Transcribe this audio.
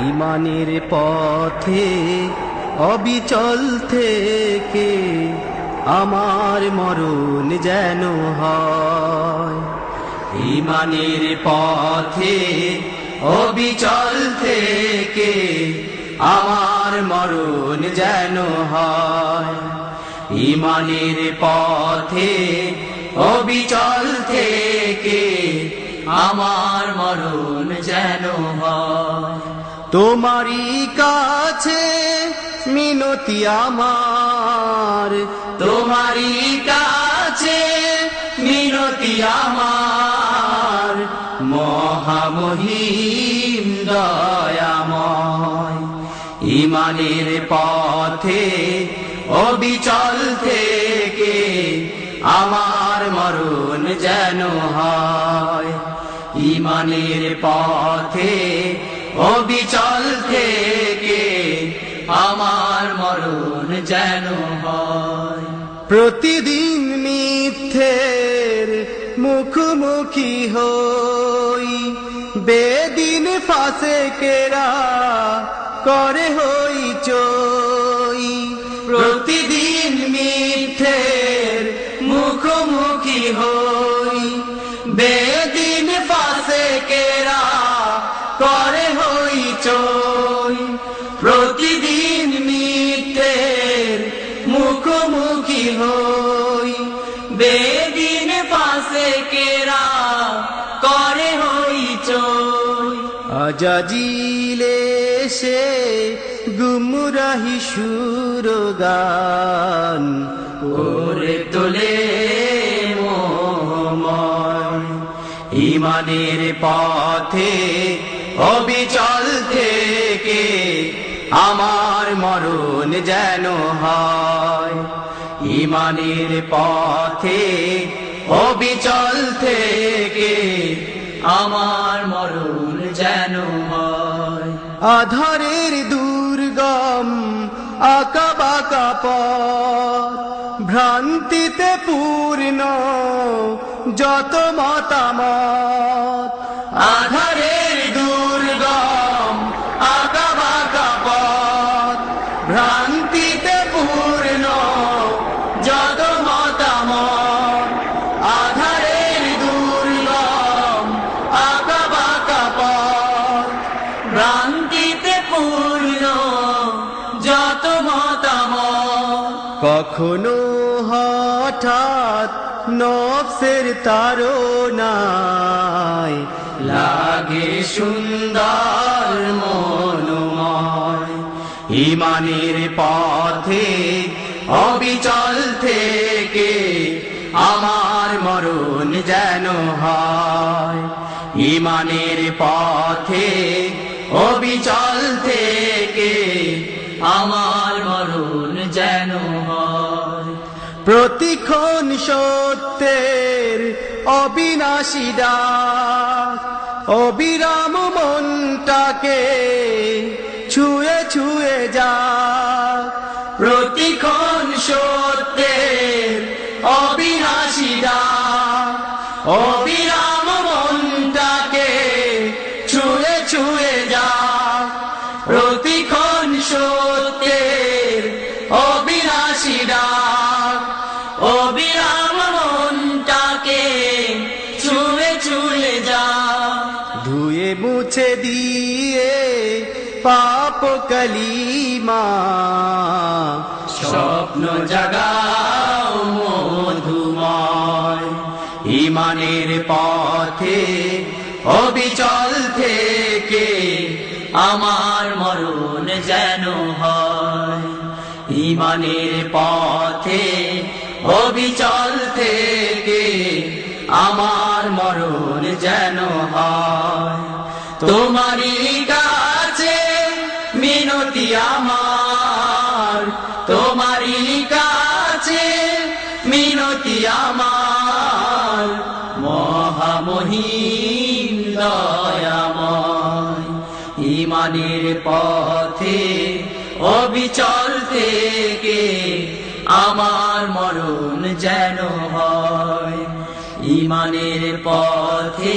ইমানের পথে অবিচল থেকে আমার মরণ যেন হয়। ইমানের পথে অবিচল থেকে আমার মরণ যেন হয়। ইমানের পথে অবিচল থেকে আমার মরণ যেন হয়। তোমারই কাছে মিনতি আমার, তোমারই কাছে মিনতি আমার, মহামহিম দয়াময়। ইমানের পথে অবিচল থেকে আমার মরণ যেন হয়। ইমানের পথে অবিচল থেকে আমার মরণ যেন হয়। প্রতিদিন মিথ্যের মুখোমুখি হই, বেদিন ফাসেকেরা করে হইচই। প্রতিদিন মিথ্যের মুখোমুখি হই, বেদিন ফাসেকেরা করে হইচই। প্রতিদিন মিথ্যের মুখোমুখি হই, বেদিন ফাসেকেরা করে হইচই। আজাজিলে সে গুমরাহি সুরগান করে তোলে মোহময়। ইমানের পথে অবিচল থেকে আমার মরণ যেন হয়। ইমানের পথে অবিচল থেকে আমার মরণ যেন হয়। আধারের দুর্গম আঁকাবাঁকা পথ, ভ্রান্তিতে পূর্ণ যত মতামত। আধারের দুর্গম আঁকাবাঁকা পথ, ভ্রান্তিতে পূর্ণ যত মতামত। আধারের দুর্গম আঁকাবাঁকা পথ, ভ্রান্তিতে পূর্ণ যত মতামত। কখনো হঠাৎ নফসের তাড়নায় লাগে সুন্দর মনোময়। ইমানের পথে অবিচল থেকে আমার মরণ যেন হয়। ইমানের পথে অবিচল থেকে আমার মরণ যেন হয়। প্রতিক্ষণ সত্যের অবিনাশী ডাক, অবিরাম মনটাকে ছুঁয়ে ছুঁয়ে যা। প্রতিক্ষণ সত্যের অবিনাশী ডাক, অবিরাম মনটাকে ছুঁয়ে ছুঁয়ে যা। প্রতিক্ষণ সত্যের অবিনাশী ডাক, অবিরাম মনটাকে ছুঁয়ে ছুঁয়ে যা। ধুয়ে মুছে দিয়ে পাপ কালিমা, স্বপ্ন জাগাও মধুময়। ইমানের পথে অবিচল থেকে আমার মরণ যেন হয়। ইমানের পথে অবিচল থেকে আমার মরণ যেন হয়। তোমারই কাছে মিনতি আমার, তোমারই কাছে মিনতি আমার, মহামহিম দয়াময়। ইমানের পথে অবিচল থেকে আমার মরণ যেন হয়। ইমানের পথে